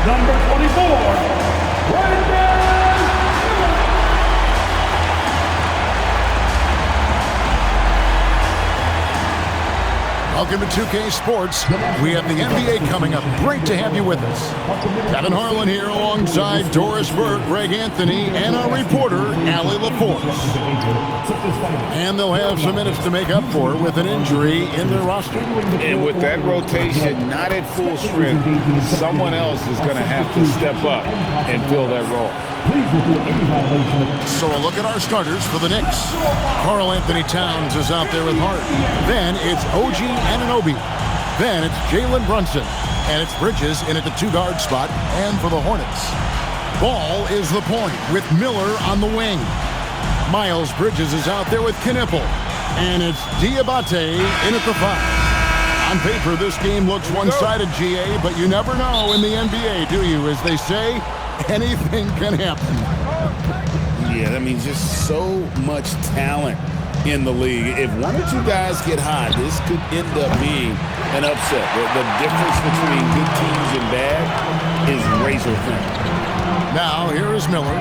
Number 24, Brandon. Welcome to 2K Sports. We have the NBA coming up. Great to have you with us. Kevin Harlan here alongside Doris Burke, Greg Anthony, and our reporter, Allie LaForce. And they'll have some minutes to make up for with an injury in their roster. And with that rotation not at full strength, someone else is going to have to step up and fill that role. So a look at our starters for the Knicks. Karl Anthony Towns is out there with Hart. Then it's OG Anunoby. Then it's Jalen Brunson. And it's Bridges in at the two-guard spot. And for the Hornets, Ball is the point with Miller on the wing. Miles Bridges is out there with Knipple. And it's Diabate in at the 5. On paper, this game looks one-sided, GA, but you never know in the NBA, do you? As they say, anything can happen. Yeah, I mean, just so much talent in the league. If one or two guys get hot, this could end up being an upset. The difference between good teams and bad is razor thin. Now, here is Miller.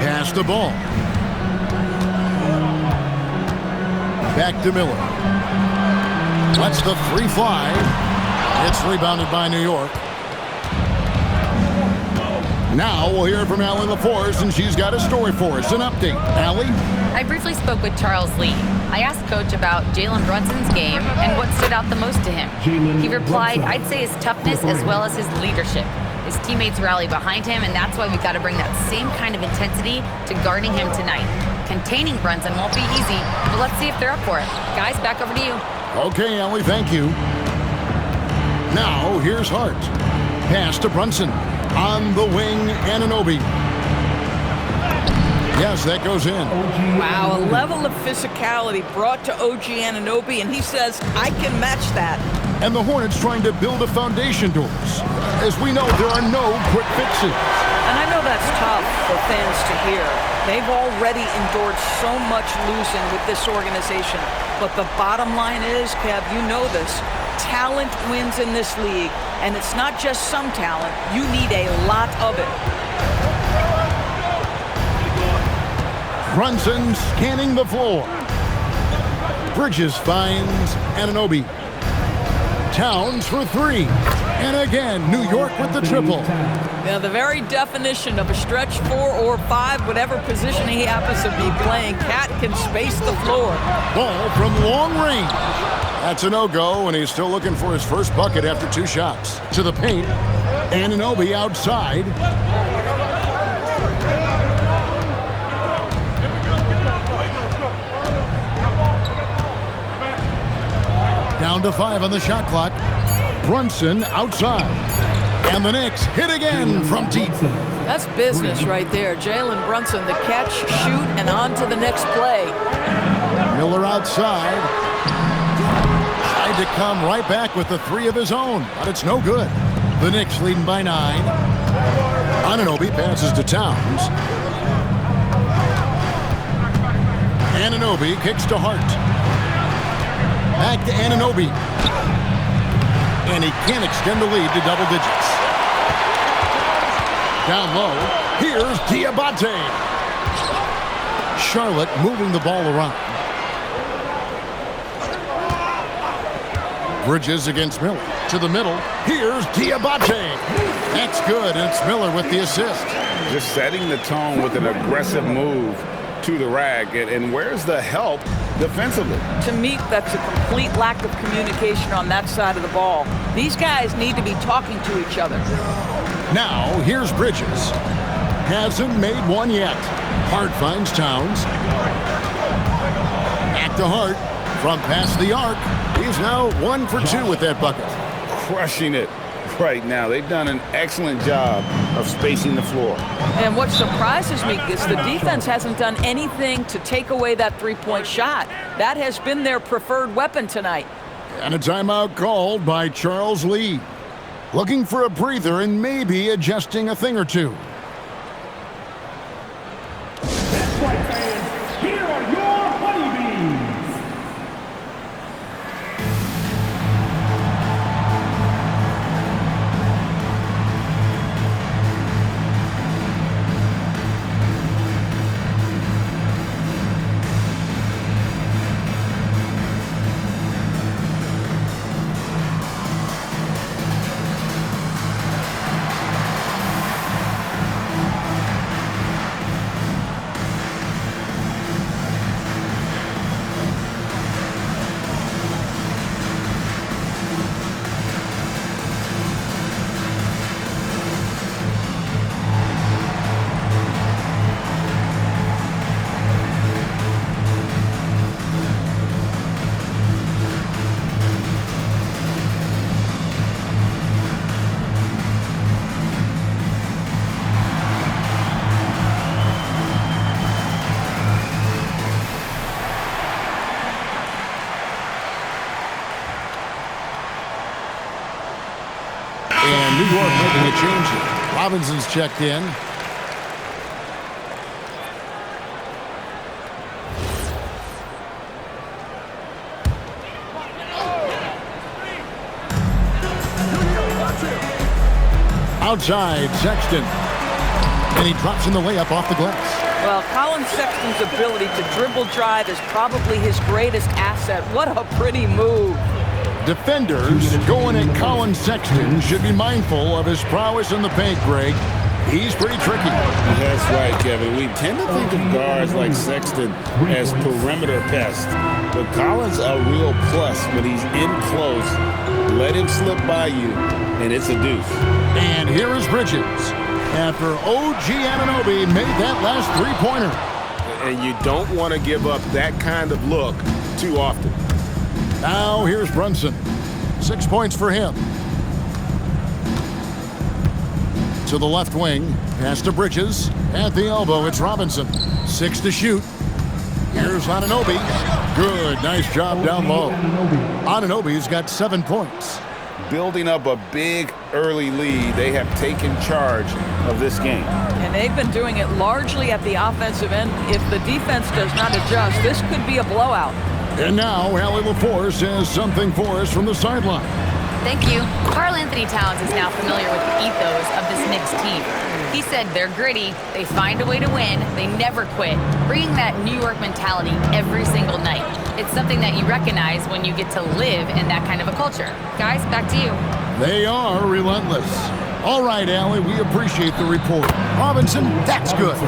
Pass the ball. Back to Miller. Lets the three fly. It's rebounded by New York. Now we'll hear from Allie LaForce, and she's got a story for us. An update. Allie? I briefly spoke with Charles Lee. I asked Coach about Jalen Brunson's game and what stood out the most to him. He replied, I'd say his toughness as well as his leadership. His teammates rally behind him, and that's why we've got to bring that same kind of intensity to guarding him tonight. Containing Brunson won't be easy, but let's see if they're up for it. Guys, back over to you. Okay, Allie, thank you. Now, here's Hart. Pass to Brunson. On the wing, Anunoby. Yes, that goes in. Wow, a level of physicality brought to OG Anunoby, and he says, I can match that. And the Hornets trying to build a foundation to us. As we know, there are no quick fixes. And I know that's tough for fans to hear. They've already endured so much losing with this organization. But the bottom line is, Kev, you know this, talent wins in this league. And it's not just some talent. You need a lot of it. Brunson scanning the floor. Bridges finds Anunoby. Towns for three. And again, New York with the triple. Now, the very definition of a stretch 4 or 5, whatever position he happens to be playing, Cat can space the floor. Ball from long range. That's a no-go, and he's still looking for his first bucket after 2 shots. To the paint, Anunoby outside. Down to 5 on the shot clock. Brunson outside. And the Knicks hit again from deep. That's business right there. Jalen Brunson, the catch, shoot, and on to the next play. Miller outside. To come right back with the 3 of his own, but it's no good. The Knicks leading by 9. Anunoby passes to Towns. Anunoby kicks to Hart. Back to Anunoby. And he can't extend the lead to double digits. Down low, here's Diabate. Charlotte moving the ball around. Bridges against Miller. To the middle. Here's Diabate. That's good, and it's Miller with the assist. Just setting the tone with an aggressive move to the rack. And where's the help defensively? To me, that's a complete lack of communication on that side of the ball. These guys need to be talking to each other. Now, here's Bridges. Hasn't made one yet. Hart finds Towns. Back to Hart. From past the arc. He's now 1 for 2 with that bucket. Crushing it right now. They've done an excellent job of spacing the floor. And what surprises me is the defense hasn't done anything to take away that three-point shot. That has been their preferred weapon tonight. And a timeout called by Charles Lee. Looking for a breather and maybe adjusting a thing or two. That's right, fans. Here are your honeybees. And New York making a change here. Robinson's checked in. Outside, Sexton. And he drops in the layup off the glass. Well, Colin Sexton's ability to dribble drive is probably his greatest asset. What a pretty move. Defenders going at Colin Sexton should be mindful of his prowess in the paint, Greg. He's pretty tricky. That's right, Kevin. We tend to think of guards like Sexton as perimeter pests. But Colin's a real plus when he's in close. Let him slip by you, and it's a deuce. And here is Bridges after OG Anunoby made that last three-pointer. And you don't want to give up that kind of look too often. Now here's Brunson. 6 points for him. To the left wing. Pass to Bridges. At the elbow, it's Robinson. 6 to shoot. Here's Anunoby. Good. Nice job down low. Anunoby's got 7 points. Building up a big early lead, they have taken charge of this game. And they've been doing it largely at the offensive end. If the defense does not adjust, this could be a blowout. And now Allie LaForce has something for us from the sideline. Thank you. Karl Anthony Towns is now familiar with the ethos of this Knicks team. He said they're gritty, they find a way to win, they never quit, bringing that New York mentality every single night. It's something that you recognize when you get to live in that kind of a culture. Guys, back to you. They are relentless. All right, Allie, we appreciate the report. Robinson, that's good.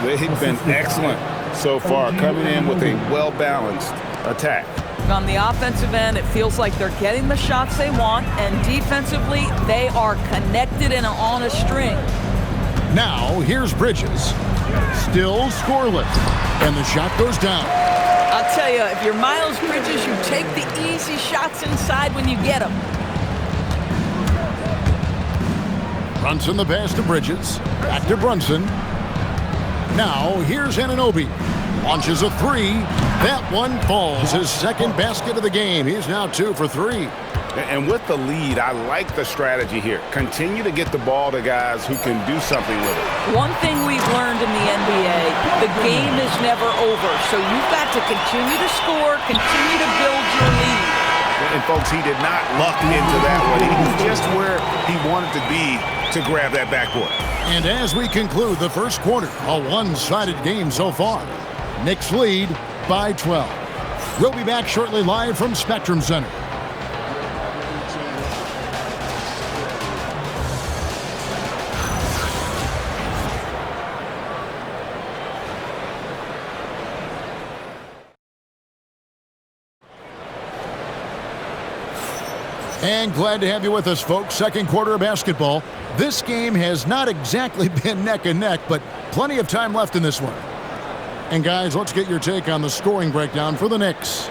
They've been excellent so far, coming in with a well-balanced attack. On the offensive end, it feels like they're getting the shots they want, and defensively, they are connected and on a string. Now, here's Bridges. Still scoreless. And the shot goes down. I'll tell you, if you're Miles Bridges, you take the easy shots inside when you get them. Brunson the pass to Bridges. Back to Brunson. Now, here's Anunoby. Launches a three. That one falls. His second basket of the game. He's now 2 for 3. And with the lead, I like the strategy here. Continue to get the ball to guys who can do something with it. One thing we've learned in the NBA, the game is never over. So you've got to continue to score, continue to build your lead. And folks, he did not luck into that one. He was just where he wanted to be to grab that backboard. And as we conclude the first quarter, a one-sided game so far. Knicks lead by 12. We'll be back shortly live from Spectrum Center. And glad to have you with us, folks. Second quarter of basketball. This game has not exactly been neck and neck, but plenty of time left in this one. And guys, let's get your take on the scoring breakdown for the Knicks.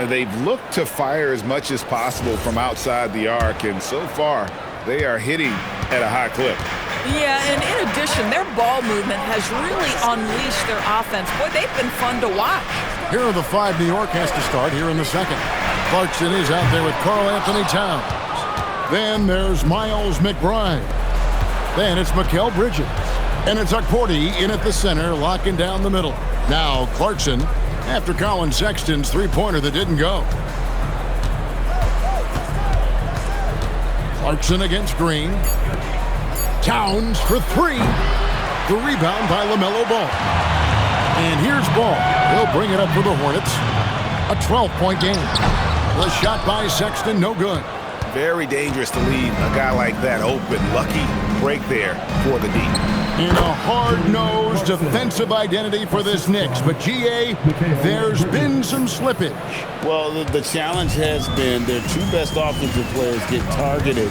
They've looked to fire as much as possible from outside the arc, and so far, they are hitting at a high clip. Yeah, and in addition, their ball movement has really unleashed their offense. Boy, they've been fun to watch. Here are the 5 New York has to start here in the second. Clarkson is out there with Karl Anthony Towns. Then there's Miles McBride. Then it's Mikal Bridges. And it's Okporti in at the center, locking down the middle. Now Clarkson, after Colin Sexton's three-pointer that didn't go. Clarkson against Green. Towns for 3. The rebound by LaMelo Ball. And here's Ball. He'll bring it up for the Hornets. A 12-point game. The shot by Sexton, no good. Very dangerous to leave a guy like that open. Lucky break there for the D. In a hard-nosed defensive identity for this Knicks. But, GA, there's been some slippage. Well, the challenge has been their 2 best offensive players get targeted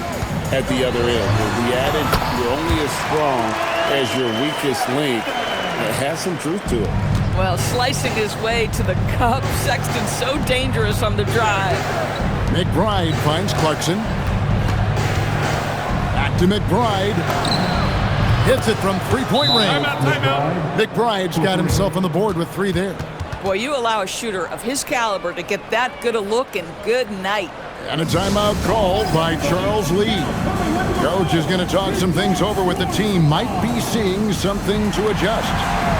at the other end. The adage, you're only as strong as your weakest link, it has some truth to it. Well, slicing his way to the cup, Sexton's so dangerous on the drive. McBride finds Clarkson. Back to McBride. Hits it from three-point range. McBride's got himself on the board with 3 there. Boy, you allow a shooter of his caliber to get that good a look and good night. And a timeout called by Charles Lee. Coach is going to talk some things over with the team. Might be seeing something to adjust.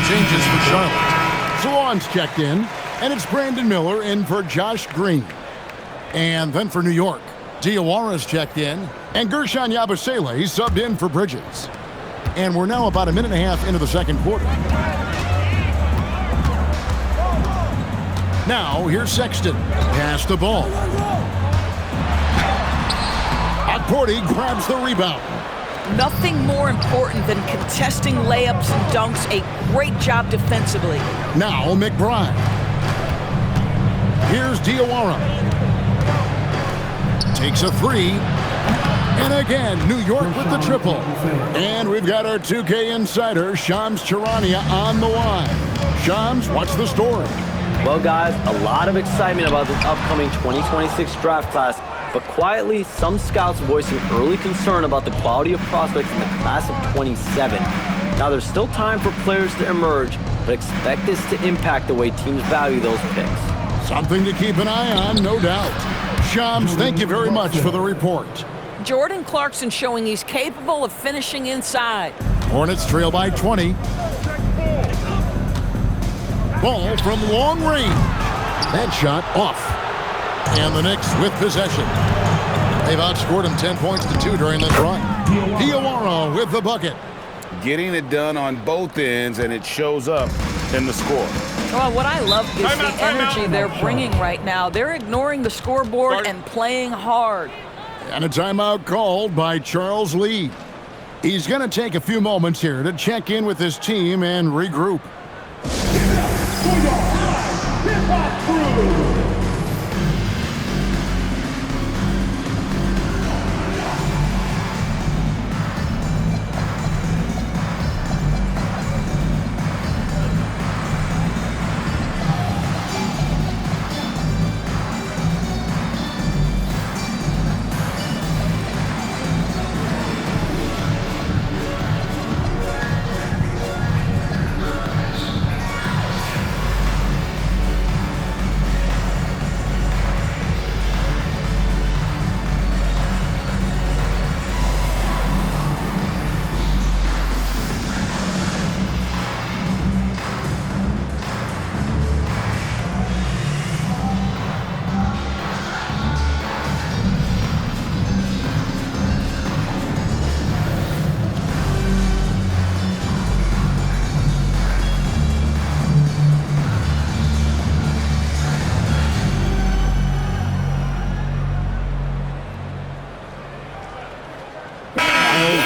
Changes for Charlotte. Salon's checked in, and it's Brandon Miller in for Josh Green. And then for New York, Diawara's checked in, and Gershon Yabusele subbed in for Bridges. And we're now about a minute and a half into the second quarter. Now, here's Sexton. Pass the ball. Akporti grabs the rebound. Nothing more important than contesting layups and dunks. A great job defensively. Now McBride. Here's Diawara. Takes a three. And again, New York with the triple. And we've got our 2K insider, Shams Charania, on the line. Shams, what's the story? Well, guys, a lot of excitement about this upcoming 2026 draft class. But quietly, some scouts voicing early concern about the quality of prospects in the class of 27. Now, there's still time for players to emerge, but expect this to impact the way teams value those picks. Something to keep an eye on, no doubt. Shams, thank you very much for the report. Jordan Clarkson showing he's capable of finishing inside. Hornets trail by 20. Ball from long range. That shot off. And the Knicks with possession. They've outscored them 10 points to 2 during this run. Diawara with the bucket. Getting it done on both ends, and it shows up in the score. Well, what I love is the energy they're bringing right now. They're ignoring the scoreboard and playing hard. And a timeout called by Charles Lee. He's going to take a few moments here to check in with his team and regroup.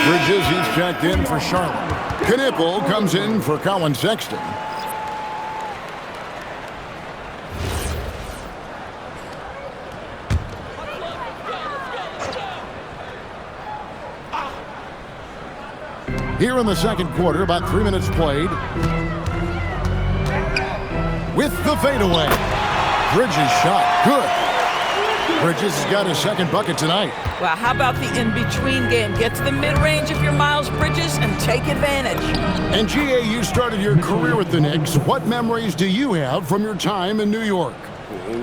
Bridges, he's checked in for Charlotte. Knippel comes in for Colin Sexton. Here in the second quarter, about 3 minutes played. With the fadeaway. Bridges shot. Good. Bridges has got his second bucket tonight. Well, how about the in-between game? Get to the mid-range if you're Miles Bridges and take advantage. And GA, you started your career with the Knicks. What memories do you have from your time in New York?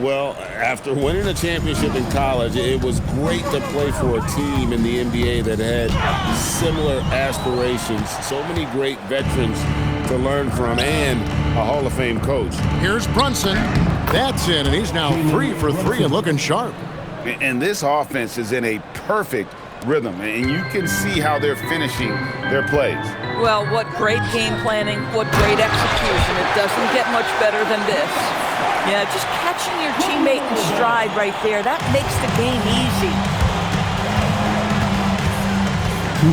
Well, after winning a championship in college, it was great to play for a team in the NBA that had similar aspirations. So many great veterans to learn from and a Hall of Fame coach. Here's Brunson. That's in, and he's now 3 for 3 and looking sharp. And this offense is in a perfect rhythm, and you can see how they're finishing their plays. Well, what great game planning, what great execution. It doesn't get much better than this. Yeah, just catching your teammate in stride right there, that makes the game easy.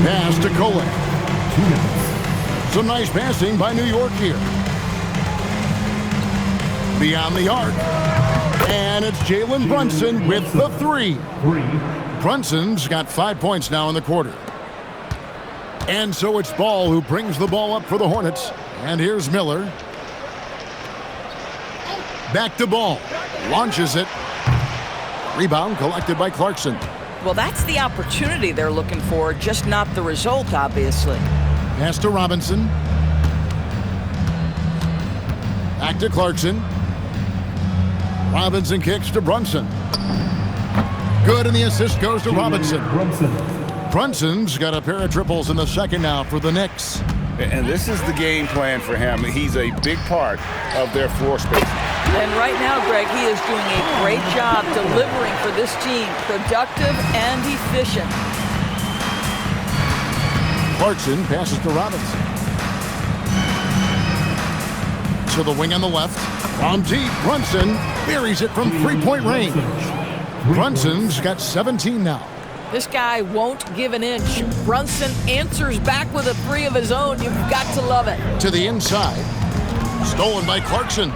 Pass to Kolek. Some nice passing by New York here. Beyond the arc. And it's Jalen Brunson with the 3. Brunson's got 5 points now in the quarter. And so it's Ball who brings the ball up for the Hornets. And here's Miller. Back to Ball. Launches it. Rebound collected by Clarkson. Well, that's the opportunity they're looking for, just not the result, obviously. Pass to Robinson. Back to Clarkson. Robinson kicks to Brunson. Good, and the assist goes to Robinson. Brunson's got a pair of triples in the second now for the Knicks. And this is the game plan for him. He's a big part of their floor space. And right now, Greg, he is doing a great job delivering for this team. Productive and efficient. Clarkson passes to Robinson. To the wing on the left. From deep, Brunson buries it from three-point range. Brunson's got 17 now. This guy won't give an inch. Brunson answers back with a 3 of his own. You've got to love it. To the inside. Stolen by Clarkson.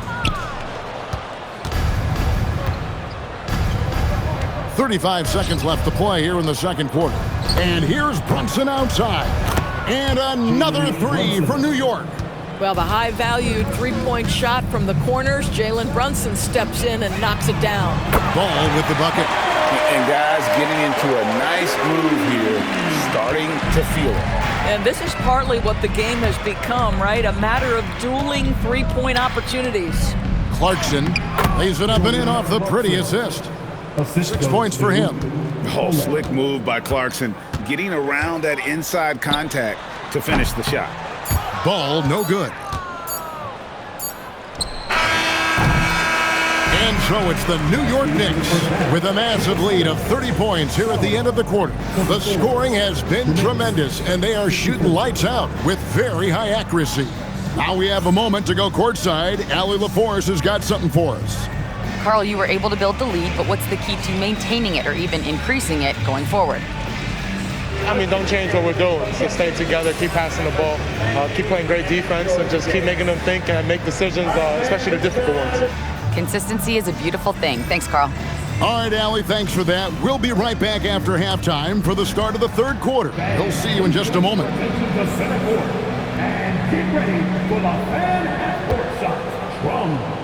35 seconds left to play here in the second quarter. And here's Brunson outside. And another 3 for New York. Well, the high-valued three-point shot from the corners. Jalen Brunson steps in and knocks it down. Ball with the bucket. And guys getting into a nice groove here, starting to feel it. And this is partly what the game has become, right? A matter of dueling three-point opportunities. Clarkson lays it up and in off the pretty assist. 6 points for him. Oh, slick move by Clarkson, getting around that inside contact to finish the shot. Ball no good. And so it's the New York Knicks with a massive lead of 30 points here at the end of the quarter. The scoring has been tremendous, and they are shooting lights out with very high accuracy. Now we have a moment to go courtside. Allie LaForce has got something for us. Carl, you were able to build the lead, but what's the key to maintaining it or even increasing it going forward? I mean, don't change what we're doing. Just stay together, keep passing the ball, keep playing great defense, and just keep making them think and make decisions, especially the difficult ones. Consistency is a beautiful thing. Thanks, Carl. All right, Allie, thanks for that. We'll be right back after halftime for the start of the third quarter. We'll see you in just a moment. The center court. And get ready for the fan at courtside drums.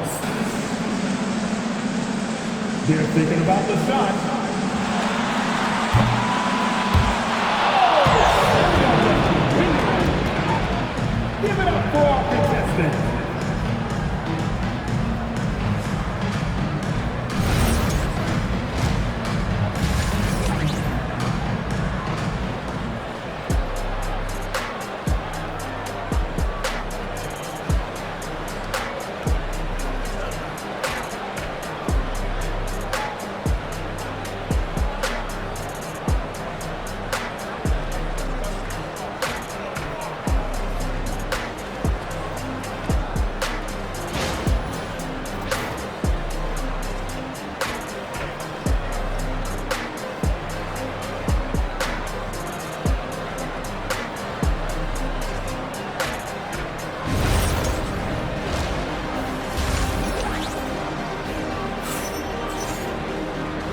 They're thinking about the shot. Give it up for our contestants.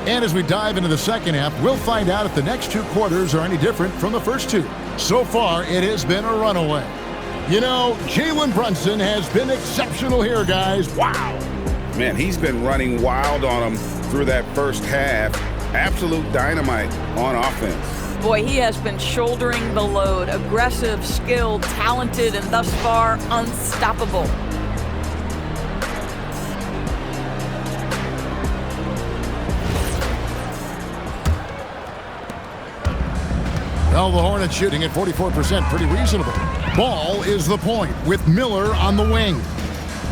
And as we dive into the second half, we'll find out if the next 2 quarters are any different from the first 2. So far, it has been a runaway. You know, Jalen Brunson has been exceptional here, guys. Wow. Man, he's been running wild on them through that first half. Absolute dynamite on offense. Boy, he has been shouldering the load. Aggressive, skilled, talented, and thus far unstoppable. Well, the Hornets shooting at 44%, pretty reasonable. Ball is the point with Miller on the wing.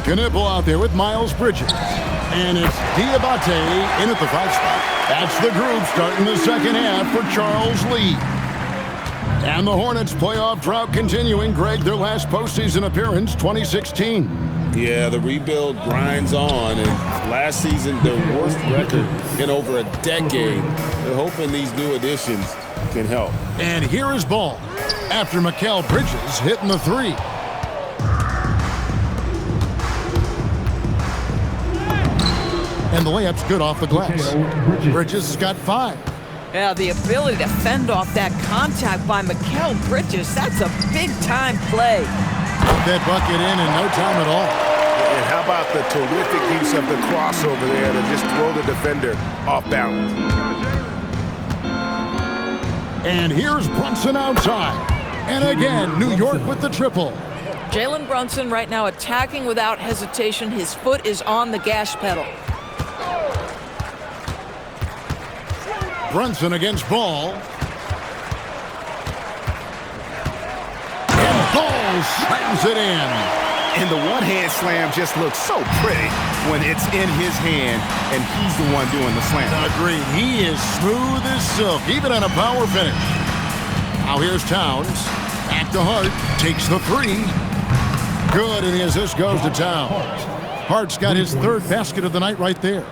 Knipple out there with Miles Bridges. And it's Diabate in at the 5 spot. That's the group starting the second half for Charles Lee. And the Hornets' playoff drought continuing. Greg, their last postseason appearance, 2016. Yeah, the rebuild grinds on, and last season, their worst record in over a decade. They're hoping these new additions can help. And here is Ball after Mikal Bridges hitting the 3. And the layup's good off the glass. Bridges has got 5. Yeah, the ability to fend off that contact by Mikal Bridges, that's a big-time play. Put that bucket in no time at all. And how about the terrific use of the crossover there to just throw the defender off balance. And here's Brunson outside. And again, New York with the triple. Jalen Brunson right now attacking without hesitation. His foot is on the gas pedal. Brunson against Ball. And Ball slams it in. And the one-hand slam just looks so pretty when it's in his hand and he's the one doing the slam. Agreed. He is smooth as silk, even on a power finish. Now here's Towns. Back to Hart. Takes the 3. Good, and the assist goes to Towns. Hart's got his 3rd basket of the night right there.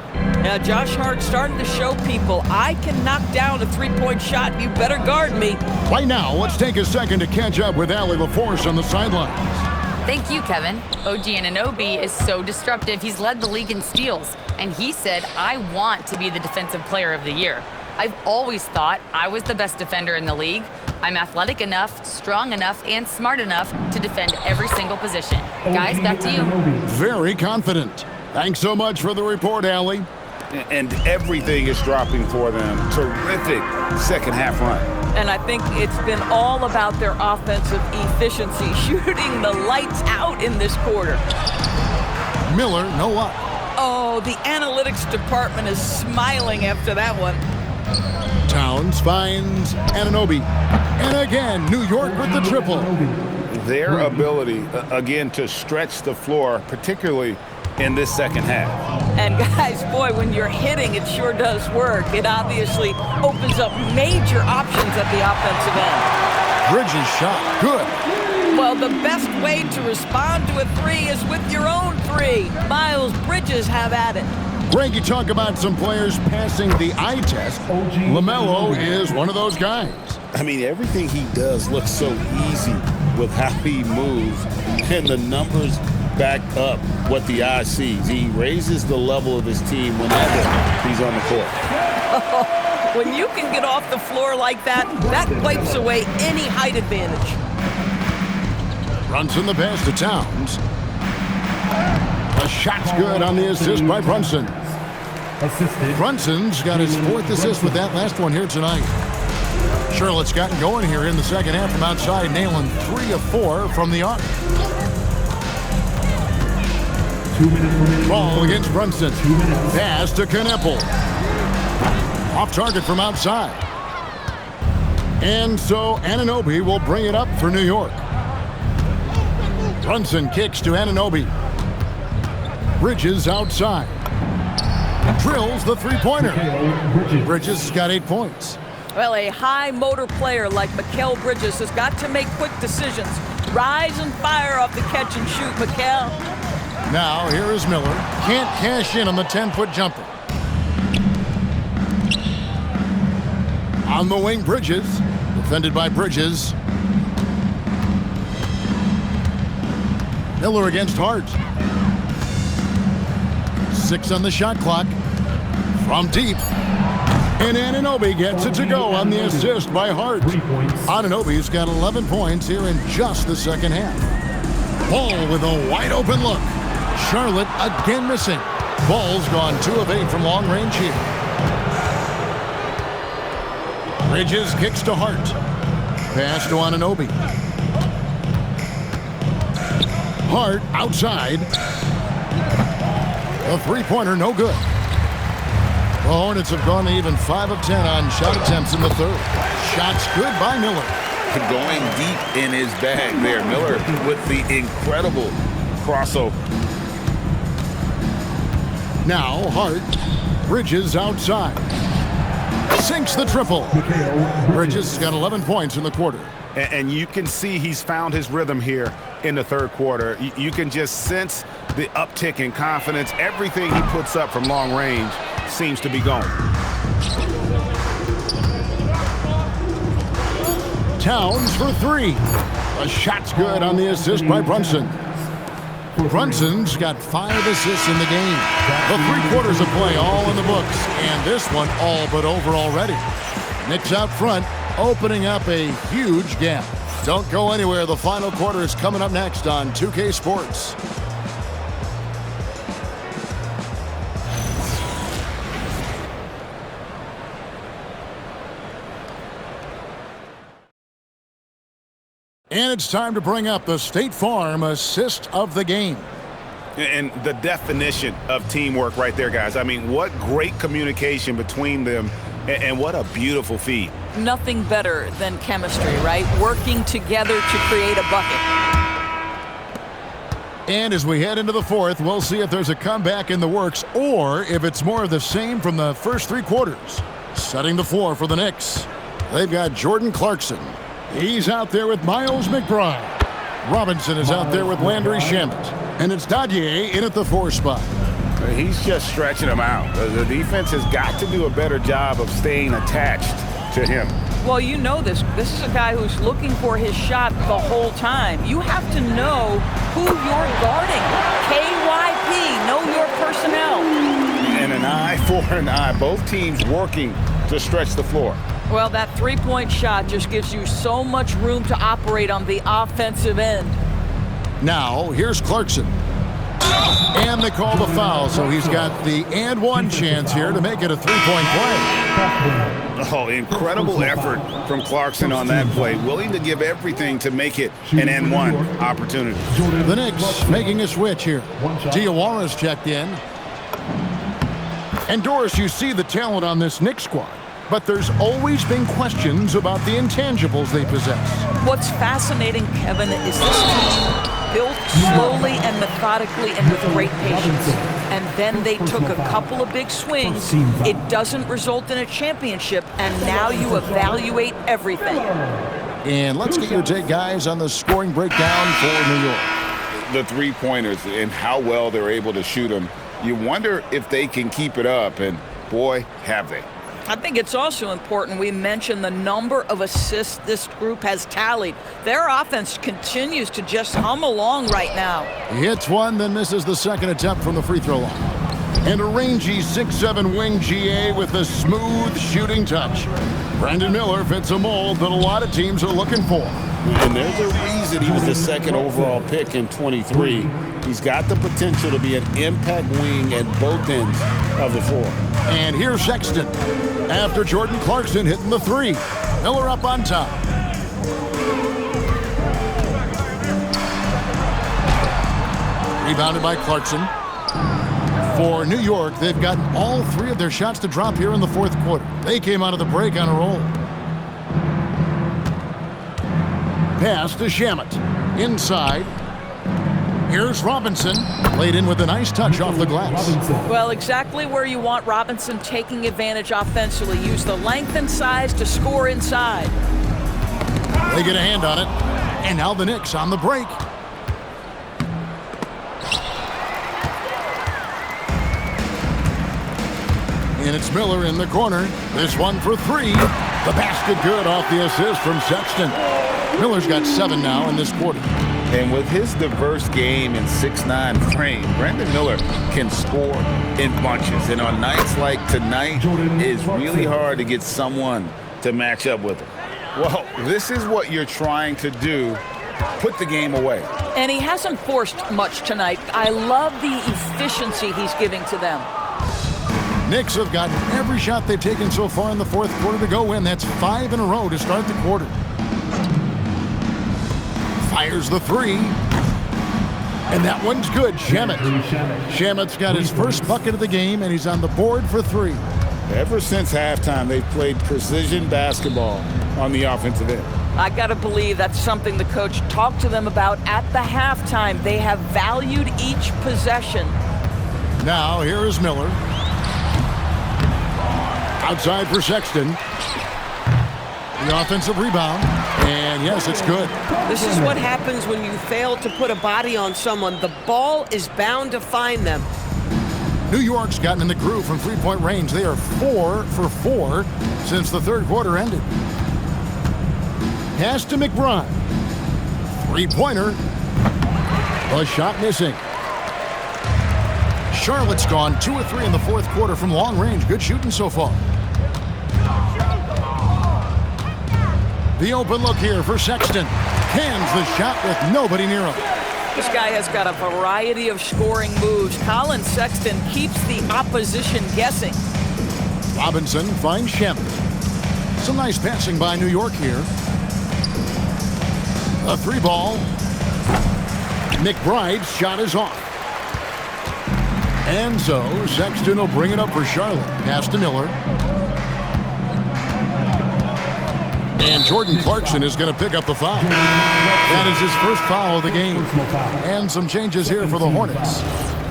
Now Josh Hart starting to show people, I can knock down a 3-point shot. You better guard me. Right now, let's take a second to catch up with Allie LaForce on the sidelines. Thank you, Kevin. OG Anunoby is so disruptive. He's led the league in steals. And he said, I want to be the defensive player of the year. I've always thought I was the best defender in the league. I'm athletic enough, strong enough, and smart enough to defend every single position. Guys, back to you. Very confident. Thanks so much for the report, Allie. And everything is dropping for them. Terrific second half run. And I think it's been all about their offensive efficiency, shooting the lights out in this quarter. Miller, no luck. Oh, the analytics department is smiling after that one. Towns finds Anunoby. And again, New York with the triple. Their ability, again, to stretch the floor, particularly in this second half. And guys, boy, when you're hitting, it sure does work. It obviously opens up major options at the offensive end. Bridges shot, good. Well, the best way to respond to a 3 is with your own 3. Miles Bridges, have at it. Greg, you talk about some players passing the eye test. LaMelo is one of those guys. I mean, everything he does looks so easy with how he moves, and the numbers back up what the eye sees. He raises the level of his team whenever he's on the court. When you can get off the floor like that, that wipes away any height advantage. Brunson the pass to Towns. The shot's good on the assist by Brunson. Brunson's got his 4th assist with that last one here tonight. Charlotte's gotten going here in the second half from outside, nailing 3 of 4 from the arc. Ball against Brunson. Pass to Kneppel. Off target from outside. And so Anunoby will bring it up for New York. Brunson kicks to Anunoby. Bridges outside. Drills the 3-pointer. Bridges got 8 points. Well, a high motor player like Mikal Bridges has got to make quick decisions. Rise and fire off the catch and shoot, Mikal. Now, here is Miller. Can't cash in on the 10-foot jumper. On the wing, Bridges. Defended by Bridges. Miller against Hart. 6 on the shot clock. From deep. And Anunoby gets it to go on the assist by Hart. Anunoby's got 11 points here in just the second half. Ball with a wide open look. Charlotte again missing. Ball's gone 2 of 8 from long range here. Bridges kicks to Hart. Pass to Anunoby. Hart outside. A 3-pointer, no good. The Hornets have gone to even 5 of 10 on shot attempts in the 3rd. Shots good by Miller. Going deep in his bag there. Miller with the incredible crossover. Now Hart. Bridges outside. Sinks the triple. Bridges has got 11 points in the quarter. And you can see he's found his rhythm here in the third quarter. You can just sense the uptick in confidence. Everything he puts up from long range seems to be going. Towns for three. A shot's good on the assist by Brunson. Brunson's got 5 assists in the game. The 3 quarters of play all in the books, and this one all but over already. Knicks out front, opening up a huge gap. Don't go anywhere. The final quarter is coming up next on 2K Sports. And it's time to bring up the State Farm assist of the game. And the definition of teamwork right there, guys. I mean, what great communication between them, and what a beautiful feed. Nothing better than chemistry, right? Working together to create a bucket. And as we head into the fourth, we'll see if there's a comeback in the works or if it's more of the same from the first 3 quarters. Setting the floor for the Knicks. They've got Jordan Clarkson. He's out there with Miles McBride. Robinson is out there with Landry Shamet. And it's Dadier in at the 4 spot. He's just stretching them out. The defense has got to do a better job of staying attached to him. Well, you know this. This is a guy who's looking for his shot the whole time. You have to know who you're guarding. KYP, know your personnel. And an eye for an eye. Both teams working to stretch the floor. Well, that 3-point shot just gives you so much room to operate on the offensive end. Now, here's Clarkson. And they call the foul, so he's got the and one chance here to make it a 3-point play. Oh, incredible effort from Clarkson on that play. Willing to give everything to make it an and one opportunity. The Knicks making a switch here. Diawara's checked in. And Doris, you see the talent on this Knicks squad. But there's always been questions about the intangibles they possess. What's fascinating, Kevin, is this team built slowly and methodically and with great patience. And then they took a couple of big swings. It doesn't result in a championship, and now you evaluate everything. And let's get your take, guys, on the scoring breakdown for New York. The 3-pointers and how well they're able to shoot them. You wonder if they can keep it up, and boy, have they. I think it's also important we mention the number of assists this group has tallied. Their offense continues to just hum along right now. He hits one, then misses the second attempt from the free throw line. And a rangy 6'7" wing GA with a smooth shooting touch. Brandon Miller fits a mold that a lot of teams are looking for. And there's a reason he was the 2nd overall pick in 23. He's got the potential to be an impact wing at both ends of the floor. And here's Sexton. After Jordan Clarkson hitting the 3. Miller up on top. Rebounded by Clarkson. For New York, they've gotten all 3 of their shots to drop here in the 4th quarter. They came out of the break on a roll. Pass to Shamet. Inside. Here's Robinson. Played in with a nice touch off the glass. Well, exactly where you want Robinson taking advantage offensively. Use the length and size to score inside. They get a hand on it. And now the Knicks on the break. And it's Miller in the corner. This one for 3. The basket good off the assist from Sexton. Miller's got 7 now in this quarter. And with his diverse game and 6'9" frame, Brandon Miller can score in bunches. And on nights like tonight, it's really hard to get someone to match up with him. Well, this is what you're trying to do. Put the game away. And he hasn't forced much tonight. I love the efficiency he's giving to them. Knicks have gotten every shot they've taken so far in the 4th quarter to go in. That's 5 in a row to start the quarter. Fires the 3. And that one's good. Shamet. Shamet's got his first bucket of the game, and he's on the board for 3. Ever since halftime, they've played precision basketball on the offensive end. I got to believe that's something the coach talked to them about at the halftime. They have valued each possession. Now here is Miller. Outside for Sexton. The offensive rebound. And yes, it's good. This is what happens when you fail to put a body on someone. The ball is bound to find them. New York's gotten in the groove from three-point range. They are 4 for 4 since the third quarter ended. Pass to McBride. Three-pointer. A shot missing. Charlotte's gone 2 of 3 in the fourth quarter from long range. Good shooting so far. The open look here for Sexton. Cans the shot with nobody near him. This guy has got a variety of scoring moves. Colin Sexton keeps the opposition guessing. Robinson finds Shemp. Some nice passing by New York here. A three ball. McBride's shot is off. And so Sexton will bring it up for Charlotte. Pass to Miller. And Jordan Clarkson is going to pick up the foul. That is his first foul of the game. And some changes here for the Hornets.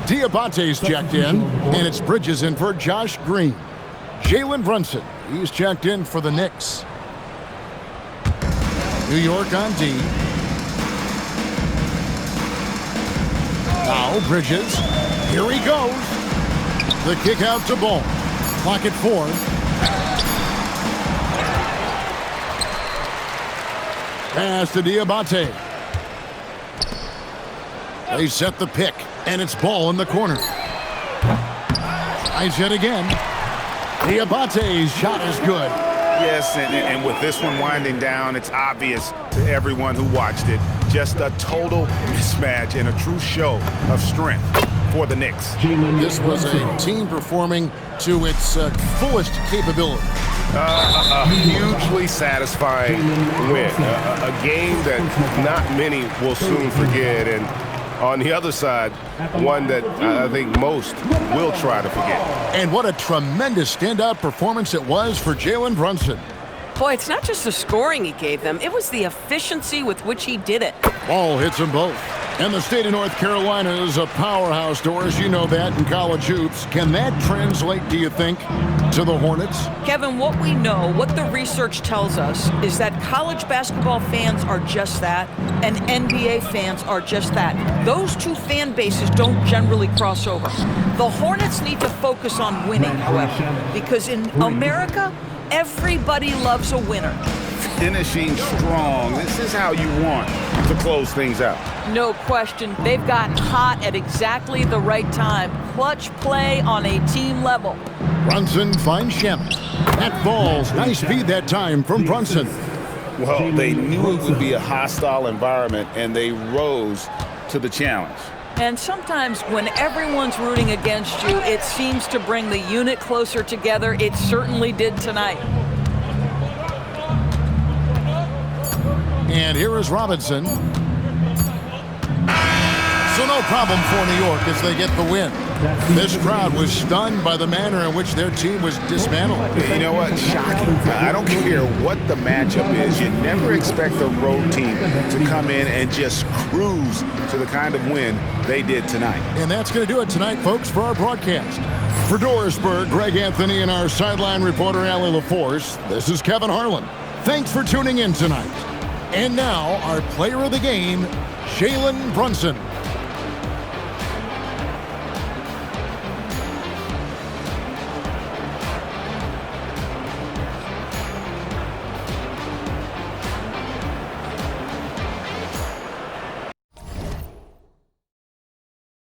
Diabate's checked in, and it's Bridges in for Josh Green. Jalen Brunson, he's checked in for the Knicks. New York on D. Now Bridges. Here he goes. The kick out to Ball. Clock at 4. Pass to Diabate. They set the pick, and it's Ball in the corner. Tries it again. Diabate's shot is good. Yes, and with this one winding down, it's obvious to everyone who watched it. Just a total mismatch and a true show of strength for the Knicks. This was a team performing to its fullest capability. A hugely satisfying win. A game that not many will soon forget. And on the other side, one that I think most will try to forget. And what a tremendous standout performance it was for Jalen Brunson. Boy, it's not just the scoring he gave them. It was the efficiency with which he did it. Ball hits them both. And the state of North Carolina is a powerhouse, Doris. You know that in college hoops. Can that translate, do you think, to the Hornets? Kevin, what we know, what the research tells us, is that college basketball fans are just that, and NBA fans are just that. Those two fan bases don't generally cross over. The Hornets need to focus on winning, however, because in America, everybody loves a winner. Finishing strong. This is how you want to close things out. No question. They've gotten hot at exactly the right time. Clutch play on a team level. Brunson finds Shemp. That Ball's nice feed that time from Brunson. Well, they knew it would be a hostile environment, and they rose to the challenge. And sometimes when everyone's rooting against you, it seems to bring the unit closer together. It certainly did tonight. And here is Robinson. So no problem for New York as they get the win. This crowd was stunned by the manner in which their team was dismantled. You know what? Shocking. I don't care what the matchup is. You never expect a road team to come in and just cruise to the kind of win they did tonight. And that's going to do it tonight, folks, for our broadcast. For Dorisburg, Greg Anthony, and our sideline reporter, Allie LaForce, this is Kevin Harlan. Thanks for tuning in tonight. And now, our player of the game, Jalen Brunson.